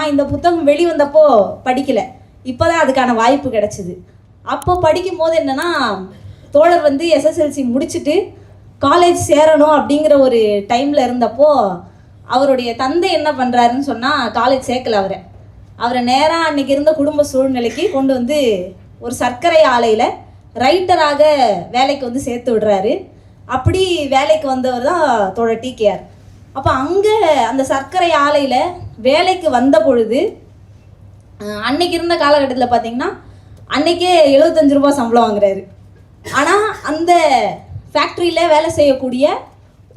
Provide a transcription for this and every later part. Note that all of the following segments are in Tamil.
நான் இந்த புத்தகம் வெளிவந்தப்போ படிக்கலை, இப்போ தான் அதுக்கான வாய்ப்பு கிடச்சிது. அப்போ படிக்கும் போது என்னென்னா, தோழர் வந்து எஸ்எஸ்எல்சி முடிச்சுட்டு காலேஜ் சேரணும் அப்படிங்கிற ஒரு டைமில் இருந்தப்போ அவருடைய தந்தை என்ன பண்ணுறாருன்னு சொன்னால், காலேஜ் சேர்க்கல அவரை நேராக அன்றைக்கி இருந்த குடும்ப சூழ்நிலைக்கு கொண்டு வந்து ஒரு சர்க்கரை ஆலையில் ரைட்டராக வேலைக்கு வந்து சேர்த்து விடுறாரு. அப்படி வேலைக்கு வந்தவர் தான் தோழர் டிகேஆர். அப்போ அங்கே அந்த சர்க்கரை ஆலையில் வேலைக்கு வந்த பொழுது அன்னைக்கு இருந்த காலகட்டத்தில் பார்த்திங்கன்னா அன்றைக்கே 75 ரூபா சம்பளம் வாங்குறாரு. ஆனால் அந்த ஃபேக்ட்ரியில் வேலை செய்யக்கூடிய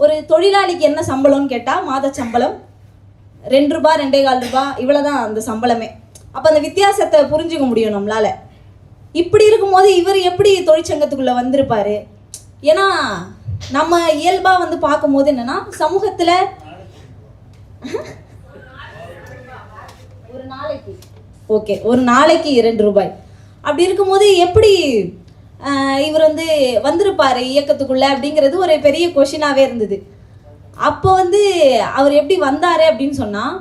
ஒரு தொழிலாளிக்கு என்ன சம்பளம்னு கேட்டால் மாத சம்பளம் 2 ரூபா 2.25 ரூபா இவ்வளோ தான் அந்த சம்பளமே. அப்போ அந்த வித்தியாசத்தை புரிஞ்சுக்க முடியும் நம்மளால். இப்படி இருக்கும்போது இவர் எப்படி தொழிற்சங்கத்துக்குள்ளே வந்திருப்பார்? ஏன்னா நம்ம இயல்பாக வந்து பார்க்கும்போது என்னென்னா, சமூகத்தில் ஒரு நாளைக்கு 2 ரூபாய் அப்படி இருக்கும்போது எப்படி இவர் வந்து வந்திருப்பார் இயக்கத்துக்குள்ளே அப்படிங்கிறது ஒரு பெரிய கொஷினாகவே இருந்தது. அப்போ வந்து அவர் எப்படி வந்தார் அப்படின்னு சொன்னால்,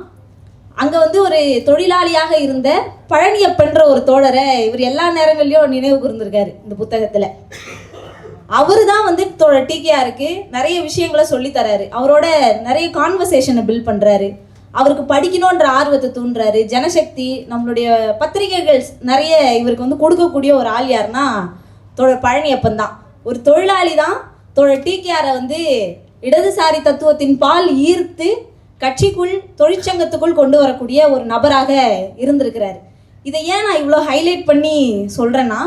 அங்கே வந்து ஒரு தொழிலாளியாக இருந்த பழனியப்பன்ற ஒரு தோழரை இவர் எல்லா நேரங்கள்லையும் நினைவு கூர்ந்திருக்காரு இந்த புத்தகத்தில். அவர் தான் வந்து தோழர் டிகேஆருக்கு நிறைய விஷயங்களை சொல்லித்தராரு. அவரோட நிறைய கான்வர்சேஷனை பில்ட் பண்ணுறாரு. அவருக்கு படிக்கணுன்ற ஆர்வத்தை தூண்டுறாரு. ஜனசக்தி, நம்மளுடைய பத்திரிகைகள் நிறைய இவருக்கு வந்து கொடுக்கக்கூடிய ஒரு ஆள் யாருன்னா தோழர் பழனியப்பன் தான். ஒரு தொழிலாளி தான் தோழர் டிகேஆரை வந்து இடதுசாரி தத்துவத்தின் பால் ஈர்த்து கட்சிக்குள் தொழிற்சங்கத்துக்குள் கொண்டு வரக்கூடிய ஒரு நபராக இருந்திருக்கிறாரு. இதை ஏன் நான் இவ்வளோ ஹைலைட் பண்ணி சொல்கிறேன்னா,